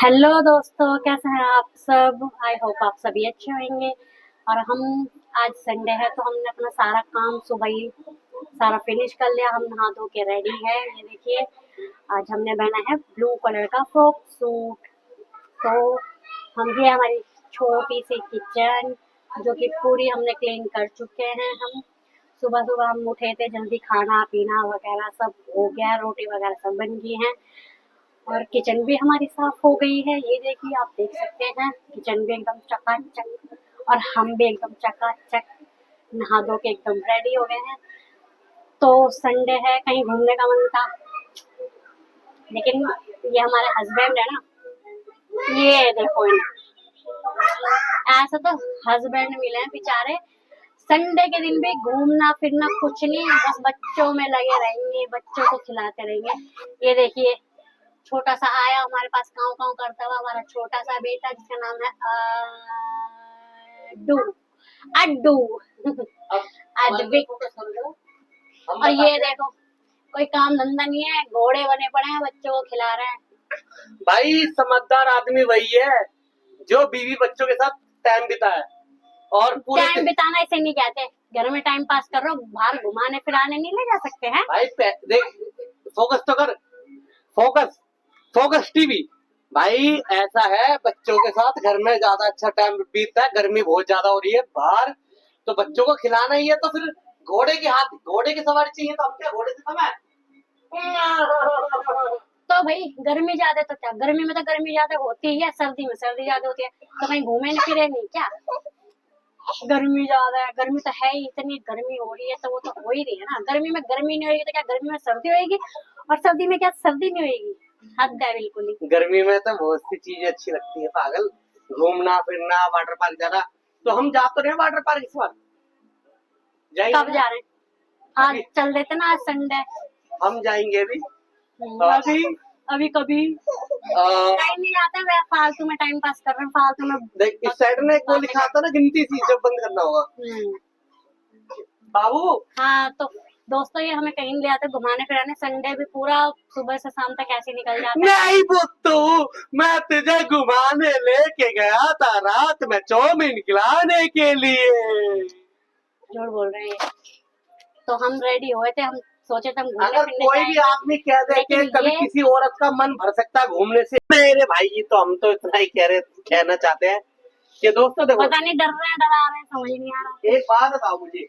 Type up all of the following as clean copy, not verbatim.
Hello दोस्तों, कैसे हैं आप सब। आई होप आप सभी अच्छे होंगे। और हम आज संडे है तो हमने अपना सारा काम सुबह ही सारा फिनिश कर लिया। हम नहा धो के रेडी है। ये देखिए, आज हमने पहना है ब्लू कलर का फ्रॉक सूट। तो हम भी हमारी छोटी सी किचन जो कि पूरी हमने क्लीन कर चुके हैं। हम सुबह सुबह हम उठे थे, जल्दी खाना पीना वगैरह सब हो गया, रोटी वगैरह सब बन गई है और किचन भी हमारी साफ हो गई है। ये देखिए, आप देख सकते हैं किचन भी एकदम चकाचक और हम भी एकदम चकाचक नहा धो के एकदम रेडी हो गए हैं। तो संडे है, कहीं घूमने का मन था, लेकिन ये हमारे हस्बैंड है ना, ये देखो ऐसा तो हस्बैंड मिले हैं बेचारे, संडे के दिन भी घूमना फिरना कुछ नहीं, बस बच्चों में लगे रहेंगे, बच्चों को खिलाते रहेंगे। ये देखिए, छोटा सा आया हमारे पास, काव काव करता हुआ हमारा छोटा सा बेटा, जिसका नाम है अड्डू अड्डू अद्विक। और ये देखो, कोई काम धंधा नहीं है, घोड़े बने पड़े हैं, बच्चों को खिला रहे हैं। भाई समझदार आदमी वही है जो बीवी बच्चों के साथ टाइम बिताए। और पूरे टाइम बिताना इसे नहीं कहते, घर में टाइम पास कर रहे हो, बाहर घुमाने फिराने नहीं ले जा सकते हैं। भाई देख, फोकस तो कर, फोकस टीवी। भाई ऐसा है, बच्चों के साथ घर में ज्यादा अच्छा टाइम बीतता है। गर्मी बहुत ज्यादा हो रही है बाहर, तो बच्चों को खिलाना ही है। तो फिर घोड़े की सवारी चाहिए, तो हम क्या घोड़े से कम है? तो भाई गर्मी ज्यादा, तो क्या गर्मी में तो गर्मी ज्यादा होती है, सर्दी में सर्दी ज्यादा होती है, तो कहीं घूमे नहीं फिरे नहीं क्या। गर्मी ज्यादा है, गर्मी तो है ही, इतनी गर्मी हो रही है तो वो तो हो ही रही है ना। गर्मी में गर्मी नहीं होगी तो क्या गर्मी में सर्दी होगी, और सर्दी में क्या सर्दी नहीं होगी। हद है बिल्कुल ही। गर्मी में तो बहुत सी चीजें अच्छी लगती है पागल, घूमना फिरना, वाटर पार्क जाना। तो हम जा तो रहे हैं वाटर पार्क इस बार, कब जा रहे हैं? आज चल देते ना, आज संडे। हम जाएंगे अभी। अभी अभी कभी टाइम नहीं आता है, फालतू में टाइम पास कर रहे हैं, फालतू में। देख, इस साइड में वो लिखा था ना, गिनती थी, जब बंद करना होगा। बाबू। हाँ तो दोस्तों, ये हमें कहीं ले आते घुमाने फिराने, संडे भी पूरा सुबह से शाम तक ऐसे निकल जाता है। नहीं बुत्तू, मैं तुझे घुमाने लेके गया था रात में चाउमीन खिलाने के लिए। झूठ बोल रहे हैं। तो हम रेडी हुए थे, हम सोचे थे हम घूमने अगर फिरने कोई भी आदमी कह दे कि कभी किसी औरत का मन भर सकता है घूमने से, मेरे भाई तो हम तो इतना ही कहना चाहते हैं कि दोस्तों देखो, पता नहीं डर रहे हैं डरा रहे हैं, समझ नहीं आ रहा। एक बात बताओ मुझे,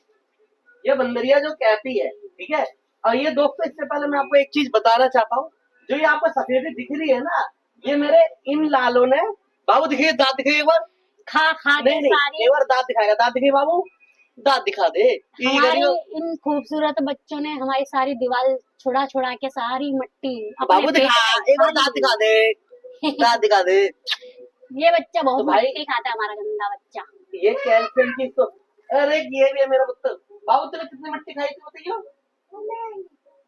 ये बंदरिया जो कहती है, ठीक है, और ये दोस्तों, इससे पहले मैं आपको एक चीज बताना चाहता हूँ। जो ये आपको सफेदी दिख रही है ना, ये मेरे इन लालों ने, बाबू दिखाइए, दांत दिखाइए एक बार। खा खा के सारी, एक बार दांत दिखाएगा, दांत दिखाइए बाबू, दांत दिखा दे। हमारी इन खूबसूरत बच्चों ने हमारी सारी दीवार छुड़ा छुड़ा के सारी मट्टी बाबू दिखा, एक बार दांत दिखा दे, दांत दिखा दे। ये बच्चा बहुत भाई मट्टी खाता है, हमारा गंदा बच्चा। ये कैल्शियम की तो, अरे ये भी है मेरा पुत्र। बाबू तेरे कितनी मट्टी खाई थी बताइयो?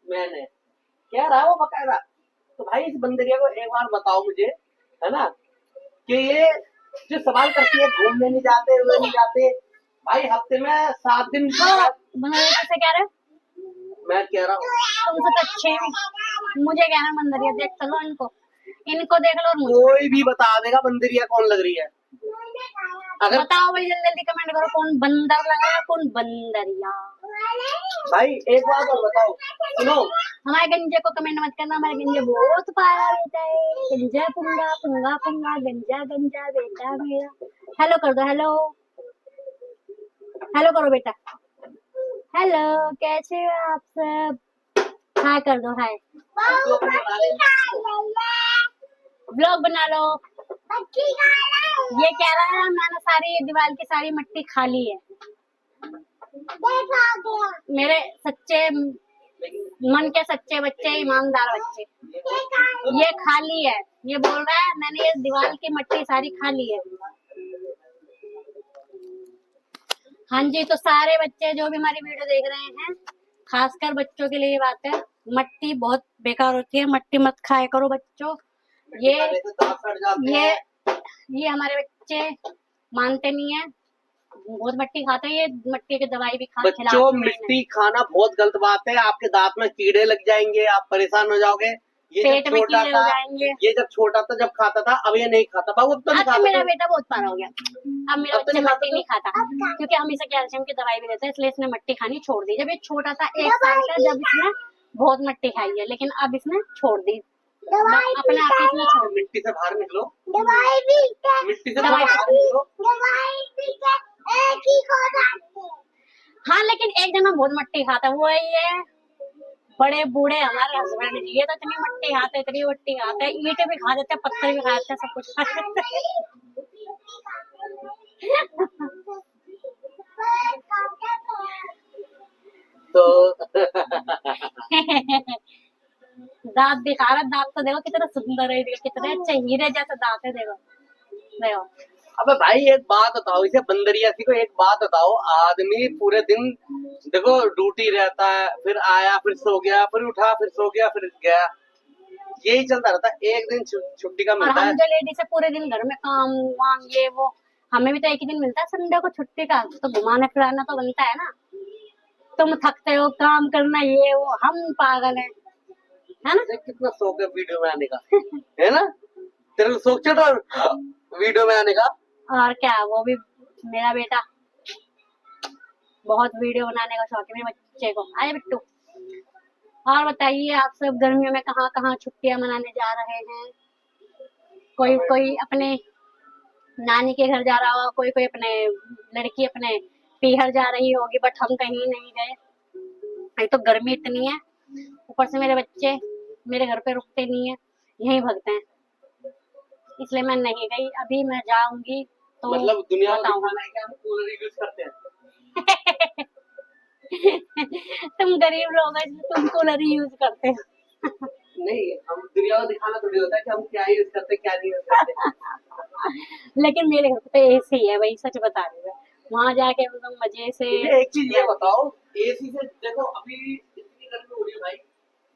मैंने क्या रहा वो बकायदा। तो भाई इस बंदरिया को एक बार बताओ मुझे, है ना, कि ये जो सवाल करती है घूमने नहीं जाते, उधर नहीं जाते। भाई हफ्ते में 7 दिन कैसे कह रहे? मैं कह रहा हूँ तुमसे तो अच्छे हैं। मुझे कहना बंदरिया, देख चलो इनको देख लो। कोई भी बता देगा बंदरिया कौन लग रही है। अगर बताओ भाई, जल्दी जल्दी कमेंट करो, कौन बंदर लग रहा है, कौन बंदरिया। भाई एक बात और बताओ, सुनो, हमारे गंजे को कमेंट मत करना, हमारे गंजे बहुत प्यारा बेटा है। गंजा पुंगा पुंगा पुंगा, गंजा गंजा बेटा मेरा। हेलो कर दो, हेलो हेलो करो बेटा, हेलो कैसे हो आप सब, हाय कर दो, हाय। ब्लॉग बना लो। ये कह रहा है मैंने सारी दीवार की सारी मट्टी खा ली है। मेरे सच्चे मन के सच्चे बच्चे, ईमानदार बच्चे, ये खा ली है। ये बोल रहा है मैंने ये दीवार की मट्टी सारी खा ली है। हाँ जी, तो सारे बच्चे जो भी हमारी वीडियो देख रहे हैं, खासकर बच्चों के लिए ये बात है, मट्टी बहुत बेकार होती है, मट्टी मत खाया करो बच्चों। ये हमारे बच्चे मानते नहीं है, बहुत मट्टी खाते हैं, ये मट्टी की दवाई भी खा बच्चों, मिट्टी खाना बहुत गलत बात है। आपके दांत में कीड़े लग जाएंगे, आप परेशान हो जाओगे। ये पेट जब में छोटा कीड़े हो था, जाएंगे। ये जब छोटा था जब खाता था, अब ये नहीं खाता। बाबू अब तो नहीं अब तो खाता मेरा तू। बेटा बहुत पार हो गया। अब मेरा अब तो बच्चा नहीं खाता मट्टी तू। नहीं खाता, क्योंकि हम इसे कैल्शियम की दवाई भी देते हैं, इसलिए इसने मट्टी खानी छोड़ दी। जब ये छोटा था 1 साल का, जब इसने बहुत मट्टी खाई है, लेकिन अब इसने छोड़ दी, अपने आप ही इसने छोड़ दी। मिट्टी से बाहर निकलो, दवाई भी मिट्टी से दवाई बाहर निकलो। दवाई भी एक ही को डालते। हाँ, लेकिन एक दिन हम बहुत मट्टी खाता, वो है ये बड़े बूढ़े हमारे हस्बैंड जी, ये तो इतनी मट्टी खाते, इतनी मट्टी खाते, ईंट भी खा देते, पत्थर भी खा देते, सब कुछ खा देते। तो दांत दिखा रहा, दांत तो देखो कितना सुंदर है, देखो कितने अच्छे हीरे जैसे दांत है, देखो देखो। अबे भाई एक बात बताओ, इसे बंदरियासी को एक बात बताओ, आदमी पूरे दिन देखो ड्यूटी रहता है, फिर आया, फिर सो गया, फिर उठा, फिर सो गया, फिर गया, यही चलता रहता है। एक दिन छुट्टी का और मिलता हम है। जो लेडीज है पूरे दिन घर में काम वाम ये वो, हमें भी तो एक ही दिन मिलता है संडे को छुट्टी का, तो घुमाना फिराना तो बनता है ना। तुम थकते हो काम करना ये वो, हम पागल है ना। देख कितना शौक है वीडियो में आने का, है ना? तेरे को शौक चल रहा वीडियो में आने का? और क्या, वो भी मेरा बेटा बहुत वीडियो बनाने का शौक है मेरे बच्चे को। आए बिट्टू, और बताइए आप सब गर्मियों में कहाँ कहाँ छुट्टियां मनाने जा रहे हैं? कोई कोई अपने नानी के घर जा रहा होगा, कोई कोई अपने लड़की अपने पीहर जा रही होगी, बट हम कहीं नहीं गए। एक तो गर्मी इतनी है, ऊपर से मेरे बच्चे मेरे घर पे रुकते नहीं है, यहीं भगते हैं, इसलिए मैं नहीं गई। अभी मैं जाऊंगी तो मतलब दुनिया को बताऊंगा। दिखाना है कि हम कूलर यूज करते हैं। तुम गरीब लोग हो, इसलिए तुम कूलर ही यूज करते हो। नहीं, हम दुनिया को दिखाना थोड़ी होता है कि हम क्या यूज करते हैं, क्या नहीं यूज करते। लेकिन मेरे घर पे एसी है भाई, सच बता रही हूँ। वहां जाके एकदम मजे से। मुझे एक चीज ये बताओ, एसी से देखो अभी इतनी गर्मी हो रही है भाई,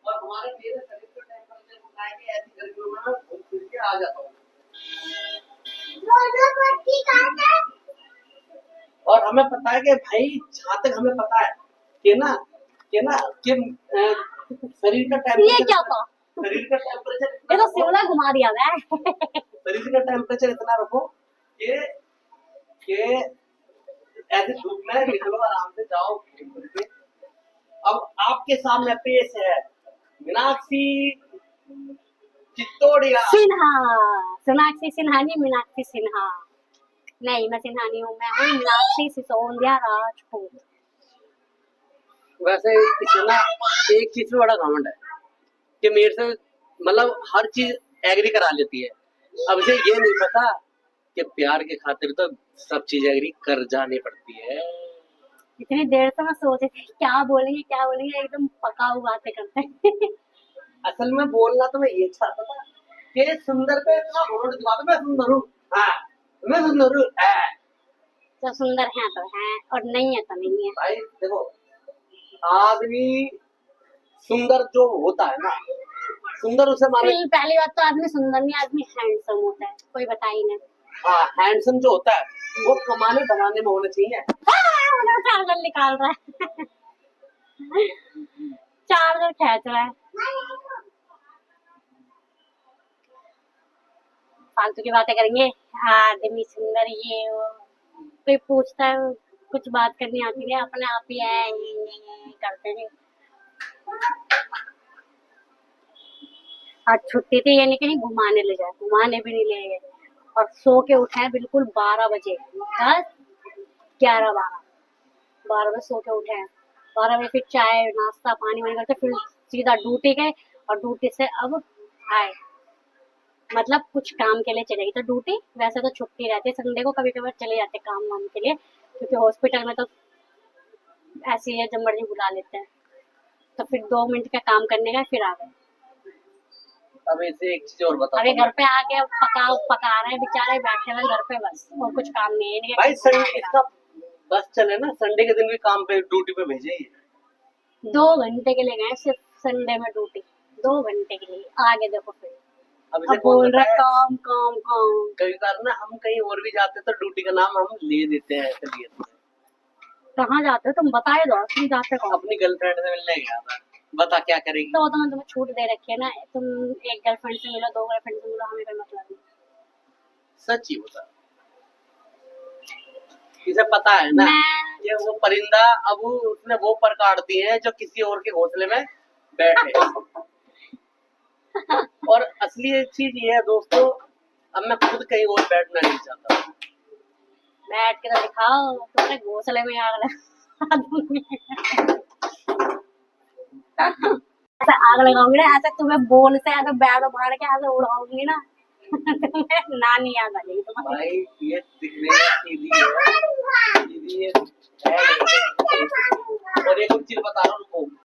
और हमारे मेरे शरीर का टेम्परेचर होता है कि ऐसी गर्मियों में मैं घूम फिर के आ जाता हूँ। और हमें पता है कि भाई, जहाँ तक हमें पता है कि ना कि शरीर का ये टेम्परेचर, क्या था? शरीर का टेम्परेचर ये तो शिमला घुमा दिया मैं। शरीर का टेम्परेचर इतना रखो कि ऐसे धूप में निकलो, आराम से जाओ घूम फिर के। अब आपके सामने पेश है मीनाक्षी चित्तौड़िया। सिन्हा, सोनाक्षी सिन्हा नहीं, मीनाक्षी सिन्हा नहीं, मैं सिन्हा नहीं हूँ, मैं हूँ मीनाक्षी सिसोदिया राजपूत। वैसे इसे ना एक चीज में बड़ा घमंड है कि मेरे से मतलब हर चीज एग्री करा लेती है। अब इसे ये नहीं पता कि प्यार के खातिर तो सब चीज एग्री कर जानी पड़ती है। इतनी देर से मैं सोच रही थी क्या बोलेंगे, एकदम पकाऊ बातें करते हैं। असल में बोलना तो मैं ये चाहता था कि सुंदर पे इतना घमंड दिखा दो, मैं सुंदर हूँ, हाँ मैं सुंदर हूँ। तो सुंदर है तो है, और नहीं है तो नहीं है। भाई देखो, आदमी सुंदर जो होता है ना, सुंदर उसे माने। पहली बात तो आदमी सुंदर नहीं, आदमी हैंडसम होता है, कोई बता ही नहीं। हाँ, हैंडसम जो होता है वो कमाने बनाने में होना चाहिए। चार्जर निकाल रहा है। चार्जर खींच रहा है, फालतू की बातें करेंगे। आदमी सुंदर ये वो, कोई पूछता है कुछ बात करनी आती है, अपने आप ही है ये करते हैं। आज छुट्टी थी, यानी कहीं घुमाने ले जाए, घुमाने भी नहीं ले गए, और सो के उठे हैं बिल्कुल 12 बजे, 12 बजे सो के उठे हैं। 12 बजे फिर चाय नाश्ता पानी वानी करके फिर सीधा ड्यूटी गए, और ड्यूटी से अब आए, मतलब कुछ काम के लिए चले गए। तो ड्यूटी वैसे तो छुट्टी रहती है संडे को, कभी कभी चले जाते काम वाम के लिए, क्योंकि हॉस्पिटल में तो ऐसे ही है, जब मर्जी बुला लेते हैं। तो फिर 2 मिनट का काम करने का, फिर आ गए। अब इसे एक चीज और बताओ, अभी घर पे आके पका रहे हैं बेचारे, बैठे हुए घर पे, बस और कुछ काम नहीं है इनके। भाई संडे इसका बस चले ना, संडे के दिन भी काम पे ड्यूटी पे भेजे ही। 2 घंटे के लिए गए सिर्फ संडे में ड्यूटी, 2 घंटे के लिए। आगे देखो फिर अब इसे अब बोल रहे है, काम काम काम। कभी कभार ना हम कहीं और भी जाते तो ड्यूटी का नाम हम ले देते हैं, चलिए। कहाँ जाते हो तुम, बताए दो, तुम जाते कहाँ? अपनी गर्लफ्रेंड से मिलने गया था। बता क्या करेगी। तो मैं तुम्हें छूट दे रखी है ना, तुम एक गर्लफ्रेंड से मिलो, 2 गर्लफ्रेंड से मिलो, हमें कोई मतलब नहीं। सच ही बता, इसे पता है ना मैं ये वो परिंदा अब उसने वो पर काट दिए हैं जो किसी और के घोंसले में बैठे। और असली चीज ये है दोस्तों, अब मैं खुद कहीं और बैठना नहीं चाहता। बैठ के तो दिखाओ, तुम्हारे घोंसले में आग लगा दूंगी। ऐसा आग लगाऊंगी ना, ऐसे तुम्हें बोल से ऐसे बैग फाड़ के ऐसे उड़ाऊंगी ना, तुम्हें नानी याद आ जाएगी तुम्हारी। भाई ये दिखने में सीधी है, सीधी है। और एक चीज बता रहा हूँ,